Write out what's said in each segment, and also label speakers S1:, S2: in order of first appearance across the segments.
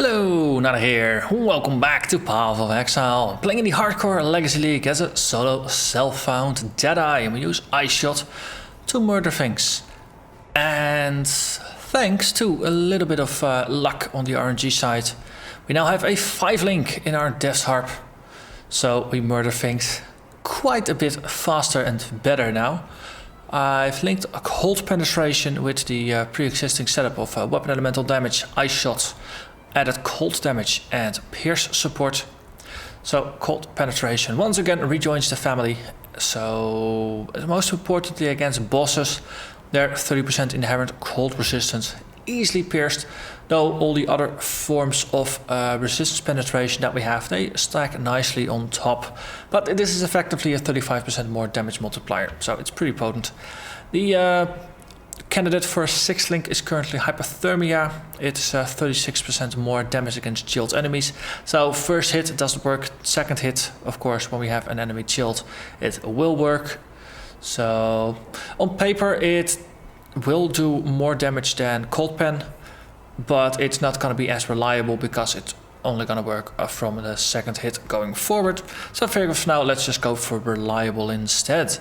S1: Hello, Narnach here. Welcome back to Path of Exile. Playing in the Hardcore Legacy League as a solo self-found Deadeye, and we use Ice Shot to murder things. And thanks to a little bit of luck on the RNG side, we now have a 5-link in our Death's Harp. So we murder things quite a bit faster and better now. I've linked a cold penetration with the pre-existing setup of weapon elemental damage, Ice Shot, added cold damage and pierce support. So cold penetration once again rejoins the family. So most importantly against bosses, they're 30% inherent cold resistance, easily pierced, though all the other forms of resistance penetration that we have, they stack nicely on top. But this is effectively a 35% more damage multiplier, so it's pretty potent. The candidate for 6th link is currently Hypothermia. It's 36% more damage against chilled enemies. So first hit doesn't work. Second hit, of course, when we have an enemy chilled, it will work. So on paper it will do more damage than Cold Pen, but it's not going to be as reliable because it's only going to work from the second hit going forward. So I figured for now let's just go for reliable instead.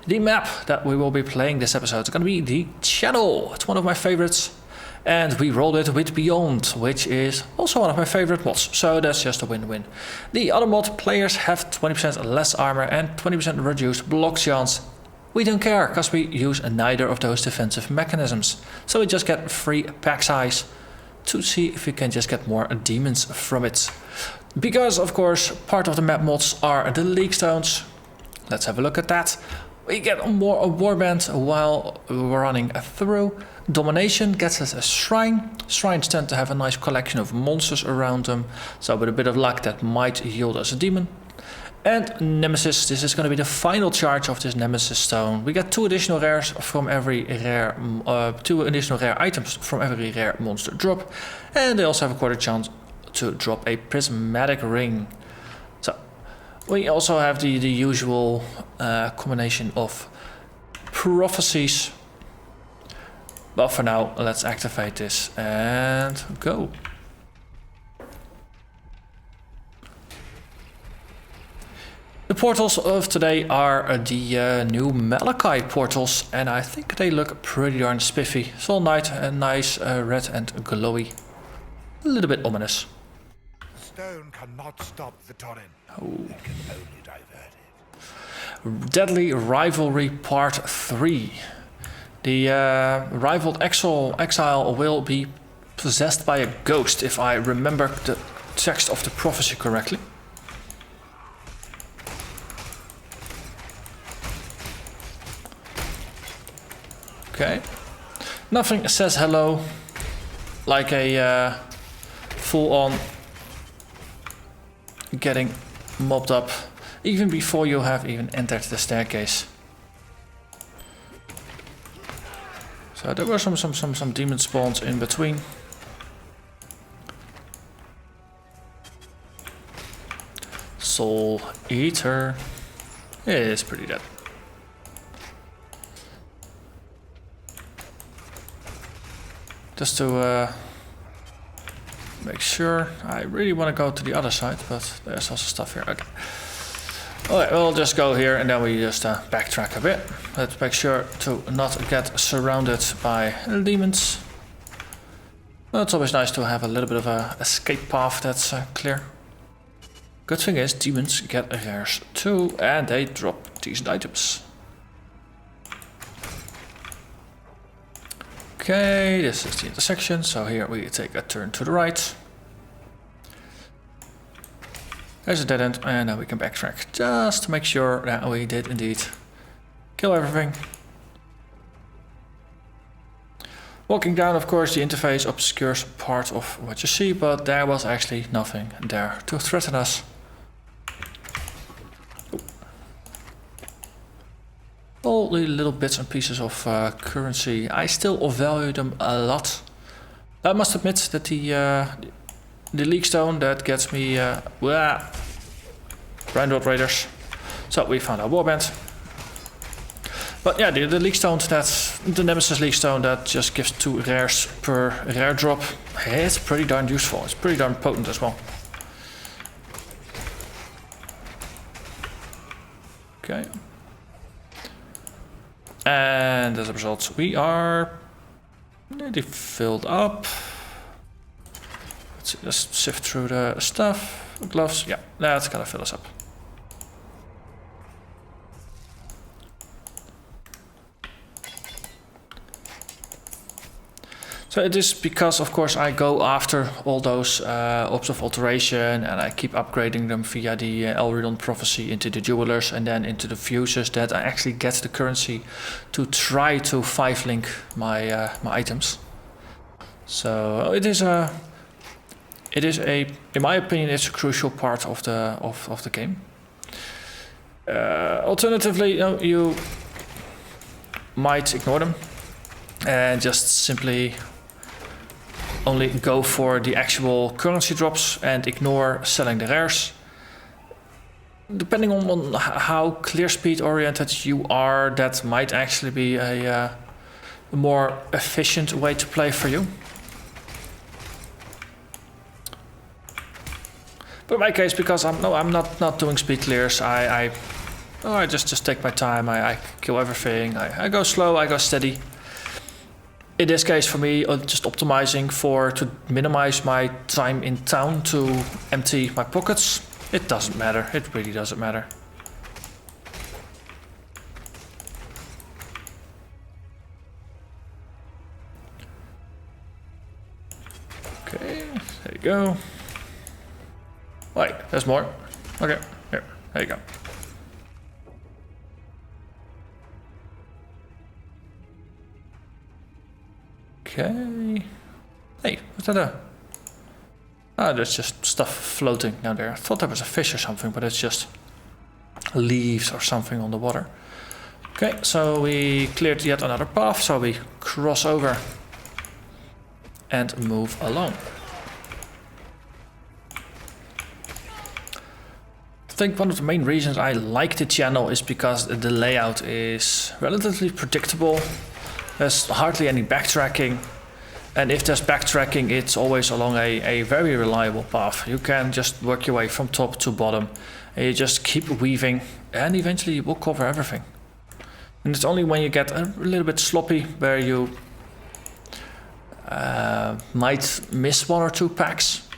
S1: The map that we will be playing this episode is going to be the Channel. It's one of my favorites, and we rolled it with Beyond, which is also one of my favorite mods, so that's just a win-win. The other mod players have 20% less armor and 20% reduced block chance. We don't care because we use neither of those defensive mechanisms, so we just get free pack size to see if we can just get more demons from it. Because of course part of the map mods are the Legacystones. Let's have a look at that. We get more a warband while we're running through. Domination gets us a shrine. Shrines tend to have a nice collection of monsters around them, so with a bit of luck that might yield us a demon. And Nemesis, this is going to be the final charge of this Nemesis stone. We get 2 additional rares from every rare, 2 additional rare items from every rare monster drop, and they also have a quarter chance to drop a prismatic ring. So we also have the usual combination of prophecies. But for now, let's activate this and go. The portals of today are the new Malachi portals, and I think they look pretty darn spiffy. Soul Knight, a nice red and glowy, a little bit ominous.
S2: Stone cannot stop the torrent.
S1: Oh.
S2: It can only divert it.
S1: Deadly Rivalry Part 3. The rivaled Exile will be possessed by a ghost, if I remember the text of the prophecy correctly. Okay, nothing says hello like a full-on getting mobbed up even before you have even entered the staircase. So there were some demon spawns in between. Soul Eater is pretty dead. Just to make sure, I really want to go to the other side, but there's also stuff here. Okay. Alright, we'll just go here and then we just backtrack a bit. Let's make sure to not get surrounded by demons. Well, it's always nice to have a little bit of a escape path that's clear. Good thing is, demons get rares too, and they drop decent items. Okay, this is the intersection, so here we take a turn to the right. There's a dead end, and now we can backtrack just to make sure that we did indeed kill everything. Walking down, of course, the interface obscures part of what you see, but there was actually nothing there to threaten us. All the little bits and pieces of currency, I still value them a lot. I must admit that the League Stone, that gets me Brandwood Raiders. So we found our warband. But yeah, the league stone, that's the Nemesis league stone that just gives 2 rares per rare drop. It's pretty darn useful. It's pretty darn potent as well. Okay. And as a result, we are nearly filled up. Let's just sift through the stuff. Gloves, yeah, that's gonna fill us up. So it is because, of course, I go after all those orbs of alteration and I keep upgrading them via the Elridon prophecy into the jewelers and then into the fuses that I actually get the currency to try to 5-link my my items. So it is a, in my opinion, it's a crucial part of the game. Alternatively, you might ignore them and just simply only go for the actual currency drops and ignore selling the rares. Depending on how clear speed oriented you are, that might actually be a more efficient way to play for you. But in my case, because I'm not doing speed clears, I just take my time. I kill everything. I go slow. I go steady. In this case, for me, just optimizing to minimize my time in town to empty my pockets. It doesn't matter. It really doesn't matter. Okay, there you go. Wait, there's more. Okay, here, there you go. Okay. Hey, what's that? Ah, there's just stuff floating down there. I thought there was a fish or something, but it's just leaves or something on the water. Okay, so we cleared yet another path, so we cross over and move along. I think one of the main reasons I like the channel is because the layout is relatively predictable. There's hardly any backtracking, and if there's backtracking, it's always along a very reliable path. You can just work your way from top to bottom, and you just keep weaving, and eventually you will cover everything. And it's only when you get a little bit sloppy where you might miss 1 or 2 packs.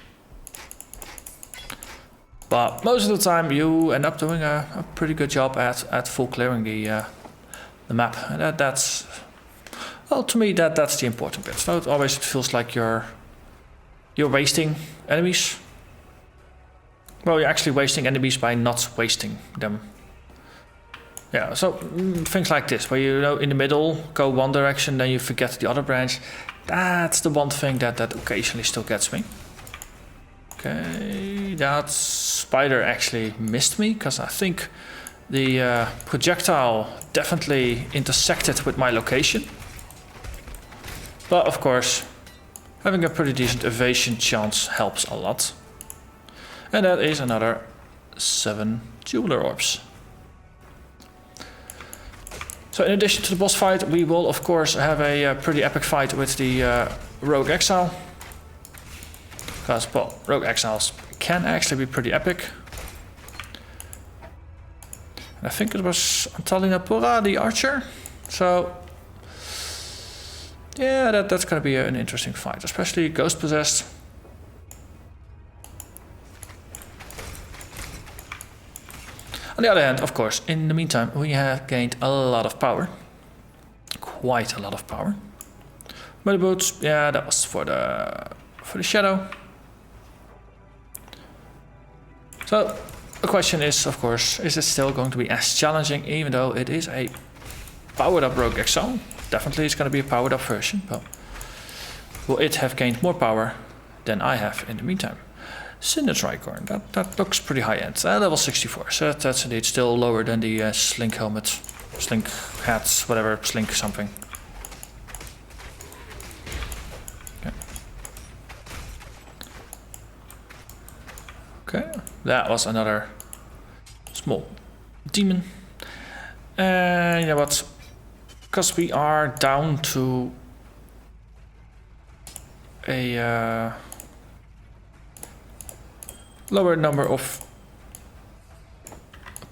S1: But most of the time you end up doing a pretty good job at full clearing the map. And that's, well, to me that's the important bit. So it always feels like you're wasting enemies. Well, you're actually wasting enemies by not wasting them. Yeah, so things like this, where you in the middle go one direction, then you forget the other branch. That's the one thing that occasionally still gets me. Okay, that spider actually missed me, because I think the projectile definitely intersected with my location. But of course, having a pretty decent evasion chance helps a lot. And that is another 7 jeweler orbs. So in addition to the boss fight, we will of course have a pretty epic fight with the Rogue Exile. Because, well, Rogue Exiles can actually be pretty epic. And I think it was Antalina Pura, the archer. So, yeah, that's going to be an interesting fight, especially Ghost Possessed. On the other hand, of course, in the meantime, we have gained a lot of power. Quite a lot of power. Muddy Boots, yeah, that was for the shadow. So, the question is, of course, is it still going to be as challenging, even though it is a powered up Rogue Exile? Definitely it's going to be a powered up version, but will it have gained more power than I have in the meantime? Cinder Tricorn, that looks pretty high end. Level 64, so that's indeed still lower than the Slink helmet, Slink hats, whatever, Slink something. Okay, that was another small demon. And you know what? because we are down to a lower number of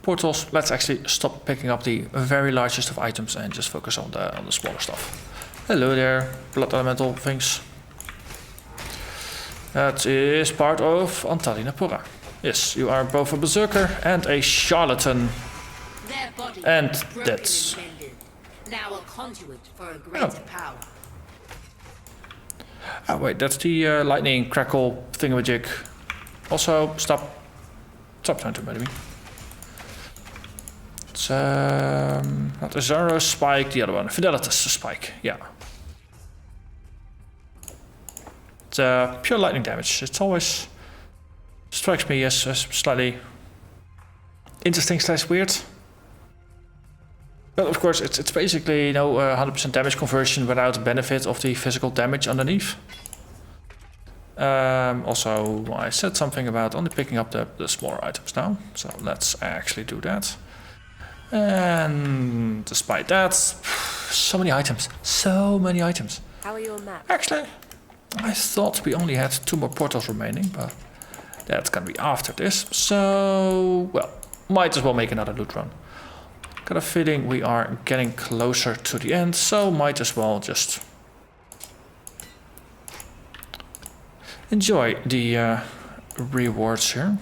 S1: portals, let's actually stop picking up the very largest of items and just focus on the smaller stuff. Hello there, blood elemental things. That is part of Antalinapura. Yes, you are both a berserker and a charlatan. And that's
S3: now a conduit for a greater power.
S1: Oh wait, that's the lightning crackle thingamajig. Also, stop trying to murder me. It's not a Zara spike, the other one, Fidelitas spike, yeah. It's pure lightning damage. It's always strikes me as slightly interesting / weird. But of course, it's basically 100% damage conversion without the benefit of the physical damage underneath. Also, I said something about only picking up the smaller items now, so let's actually do that. And despite that, so many items.
S3: How are your maps?
S1: Actually, I thought we only had 2 more portals remaining, but that's gonna be after this. So, well, might as well make another loot run. Got a feeling we are getting closer to the end, so might as well just enjoy the rewards here.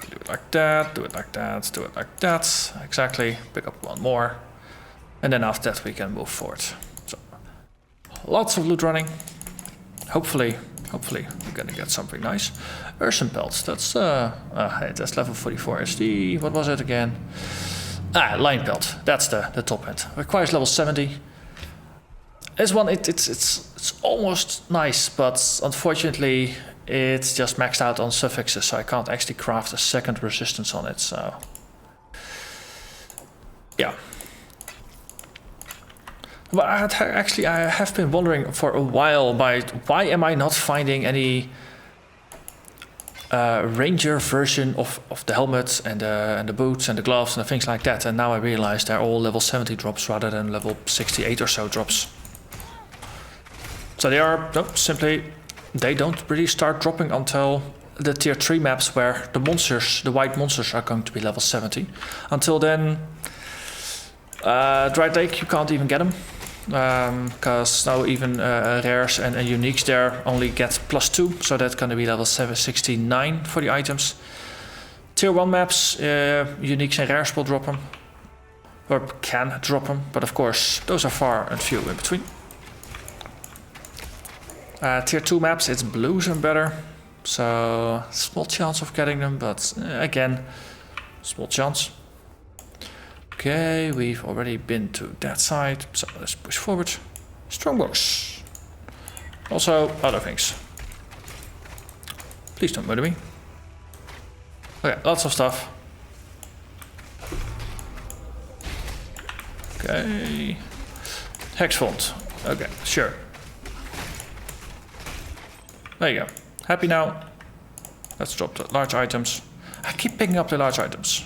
S1: So do it like that, do it like that, do it like that. Exactly, pick up 1 more. And then after that we can move forward. So, lots of loot running. Hopefully we're gonna get something nice. Urson pelts, that's level 44 SD. What was it again? Lion pelt, that's the top end. Requires level 70. This one, it's almost nice, but unfortunately it's just maxed out on suffixes, so I can't actually craft a second resistance on it, so yeah. But I have been wondering for a while why am I not finding any ranger version of the helmet and the boots and the gloves and the things like that, and now I realize they're all level 70 drops rather than level 68 or so drops. So they are they don't really start dropping until the tier 3 maps where the white monsters are going to be level 70. Until then, Dry Lake you can't even get them. Because now even rares and uniques there only get +2, so that's going to be level 769 for the items. Tier 1 maps, uniques and rares will drop them, or can drop them, but of course those are far and few in between. Tier 2 maps, it's blues and better, so small chance of getting them, but again, small chance. Okay, we've already been to that side, so let's push forward. Strongbox. Also, other things. Please don't murder me. Okay, lots of stuff. Okay. Hex font. Okay, sure. There you go. Happy now? Let's drop the large items. I keep picking up the large items.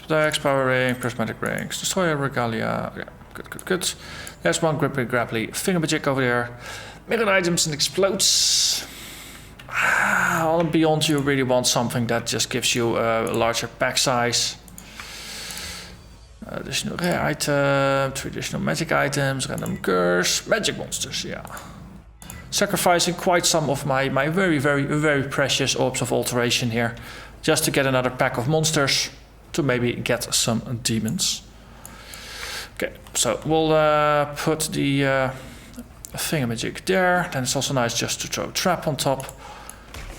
S1: Attacks, power ring, prismatic rings, destroyer regalia. Okay, good. There's one grippy grapply thingamajig over there. Mirror items and explodes. All and beyond, you really want something that just gives you a larger pack size. Additional rare item, traditional magic items, random curse, magic monsters, yeah. Sacrificing quite some of my very precious orbs of alteration here, just to get another pack of monsters, to maybe get some demons. Okay, so we'll put the thingamajig there. Then it's also nice just to throw a trap on top.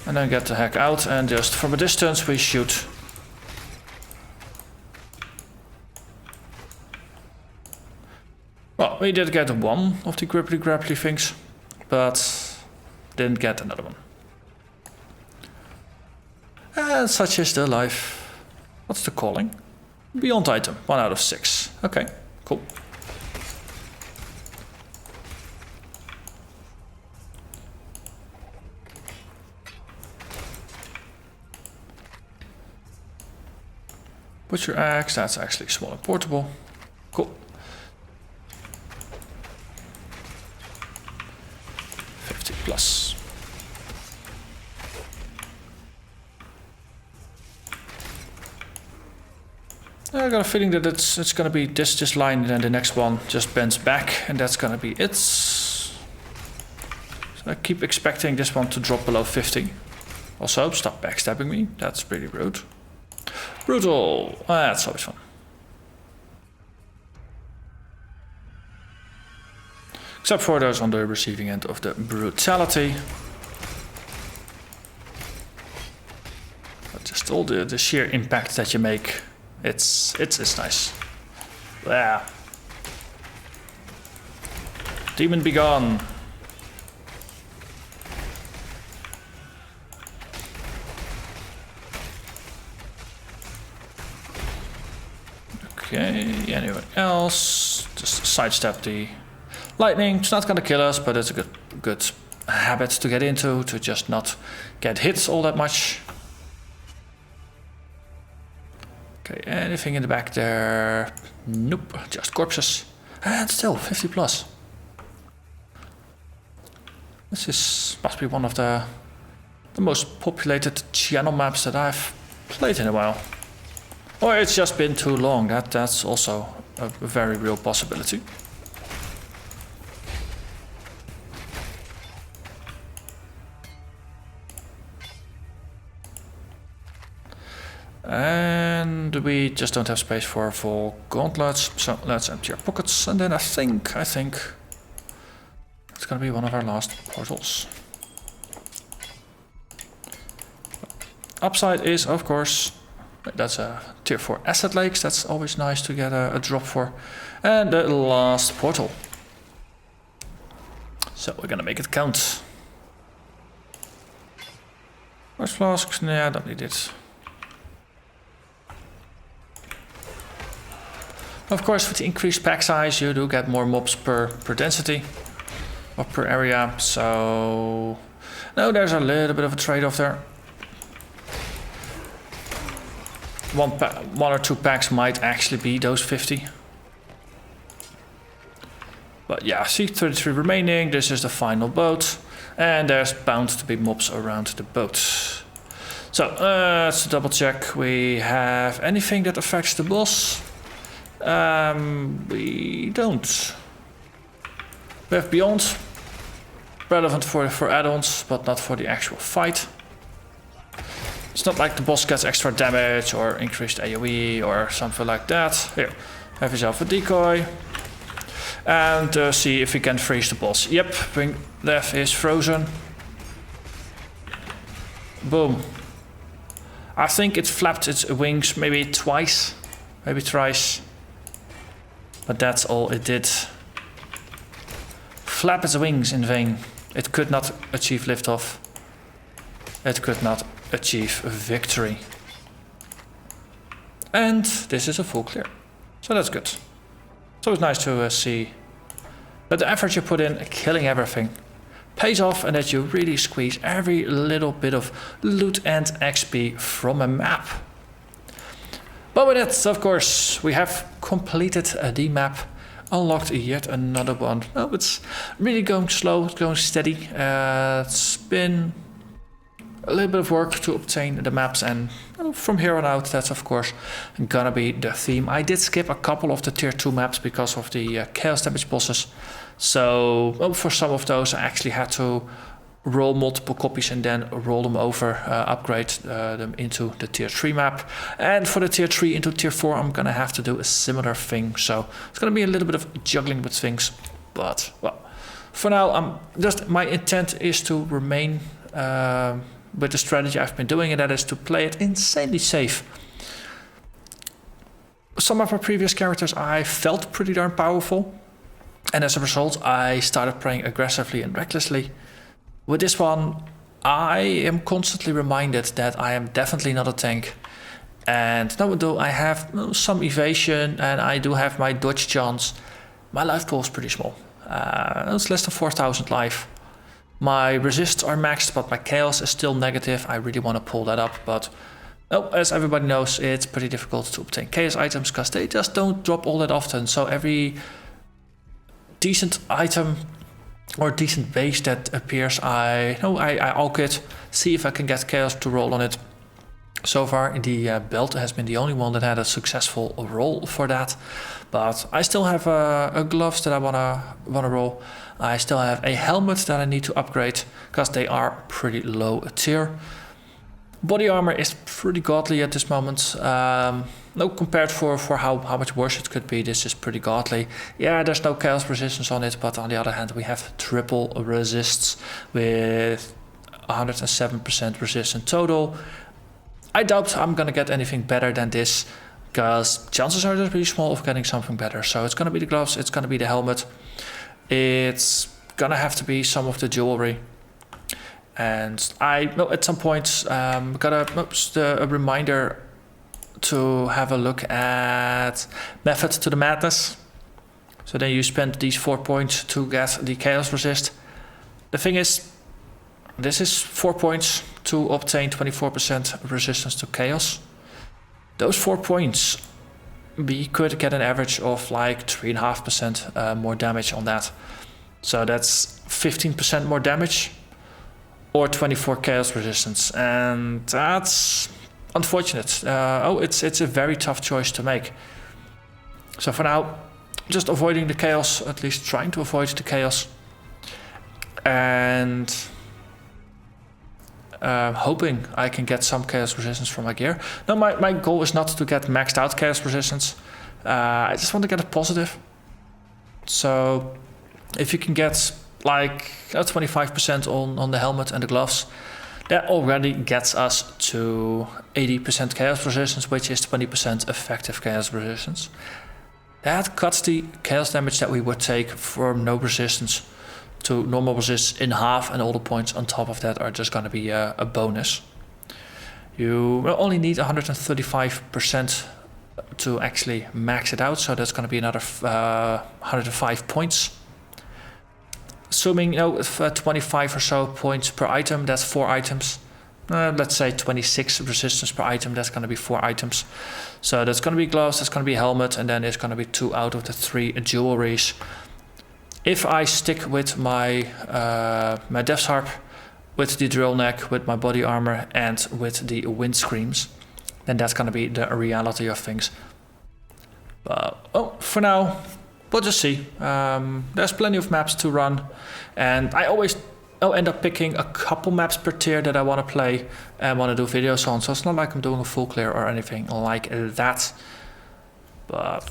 S1: And then get the heck out, and just from a distance we shoot. Well, we did get 1 of the gripply grapply things, but didn't get another one. And such is the life. What's the calling? Beyond item, 1 out of 6. Okay, cool. Butcher axe, that's actually small and portable. Cool. 50 plus. I got a feeling that it's gonna be this line, and then the next one just bends back, and that's gonna be it. So I keep expecting this one to drop below 50. Also, stop backstabbing me. That's pretty rude. Brutal. That's always fun. Except for those on the receiving end of the brutality. But just all the sheer impact that you make. It's nice. Yeah. Demon be gone. Okay, anyone else? Just sidestep the lightning. It's not gonna kill us, but it's a good habit to get into, to just not get hit all that much. Okay, anything in the back there? Nope, just corpses. And still 50 plus. This must be one of the most populated channel maps that I've played in a while. Or it's just been too long. That's also a very real possibility. And we just don't have space for full gauntlets, so let's empty our pockets, and then I think it's gonna be one of our last portals. Upside is, of course, that's a tier 4 asset lakes. That's always nice to get a drop for. And the last portal. So we're gonna make it count. Where's flasks? Nah, I don't need it. Of course, with the increased pack size, you do get more mobs per density or per area. So, no, there's a little bit of a trade-off there. One or two packs might actually be those 50. But yeah, see, 33 remaining. This is the final boat, and there's bound to be mobs around the boat. So let's double check. We have anything that affects the boss? We don't. We have Beyond, relevant for add-ons, but not for the actual fight. It's not like the boss gets extra damage or increased AoE or something like that. Here, have yourself a decoy. And see if we can freeze the boss. Yep, wing left is frozen. Boom. I think it flapped its wings maybe twice, maybe thrice. But that's all it did. Flap its wings in vain. It could not achieve liftoff. It could not achieve victory. And this is a full clear. So that's good. So it's nice to see that the effort you put in killing everything pays off, and that you really squeeze every little bit of loot and XP from a map. But with it, of course, we have completed the map, unlocked yet another one. Oh, it's really going slow, it's going steady. It's been a little bit of work to obtain the maps, and from here on out, that's of course gonna be the theme. I did skip a couple of the tier 2 maps because of the chaos damage bosses. So for some of those, I actually had to roll multiple copies and then roll them over, upgrade them into the tier 3 map. And for the tier 3 into tier 4, I'm gonna have to do a similar thing. So it's gonna be a little bit of juggling with things. But, well, for now, my intent is to remain with the strategy I've been doing, and that is to play it insanely safe. Some of my previous characters I felt pretty darn powerful, and as a result, I started playing aggressively and recklessly. With this one, I am constantly reminded that I am definitely not a tank. And though I have some evasion and I do have my dodge chance, my life pool is pretty small. It's less than 4,000 life. My resists are maxed, but my chaos is still negative. I really want to pull that up, but Oh, as everybody knows, it's pretty difficult to obtain chaos items because they just don't drop all that often. So every decent item or decent base that appears, I alk it, see if I can get chaos to roll on it. So far, the belt has been the only one that had a successful roll for that. But I still have a gloves that I wanna roll. I still have a helmet that I need to upgrade because they are pretty low tier. Body armor is pretty godly at this moment. No, compared for how much worse it could be, this is pretty godly. Yeah, there's no chaos resistance on it, but on the other hand, we have triple resists with 107% resistance total. I doubt I'm gonna get anything better than this, because chances are just really small of getting something better. So it's gonna be the gloves, it's gonna be the helmet, it's gonna have to be some of the jewelry. And I know at some point got a reminder to have a look at Method to the Madness. So then you spend these 4 points to get the chaos resist. The thing is, this is 4 points to obtain 24% resistance to chaos. Those 4 points, we could get an average of like 3.5% more damage on that. So that's 15% more damage or 24 chaos resistance, and that's unfortunate. It's a very tough choice to make. So for now, just avoiding the chaos, at least trying to avoid the chaos, and hoping I can get some chaos resistance from my gear. No, my goal is not to get maxed out chaos resistance. I just want to get a positive. So if you can get like 25% on the helmet and the gloves, that already gets us to 80% chaos resistance, which is 20% effective chaos resistance. That cuts the chaos damage that we would take from no resistance to normal resist in half, and all the points on top of that are just going to be a bonus. You will only need 135% to actually max it out, so that's going to be another 105 points. Assuming 25 or so points per item, that's 4 items. Let's say 26 resistance per item, that's going to be 4 items. So that's going to be gloves, that's going to be helmet, and then it's going to be 2 out of the 3 jewelries. If I stick with my my Death's Harp, with the drill neck, with my body armor, and with the wind screams, then that's going to be the reality of things. For now, we'll just see. There's plenty of maps to run, and I always end up picking a couple maps per tier that I want to play and want to do videos on. So it's not like I'm doing a full clear or anything like that. But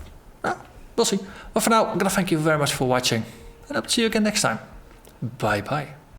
S1: we'll see. But for now, I'm gonna thank you very much for watching, and I'll see you again next time. Bye bye.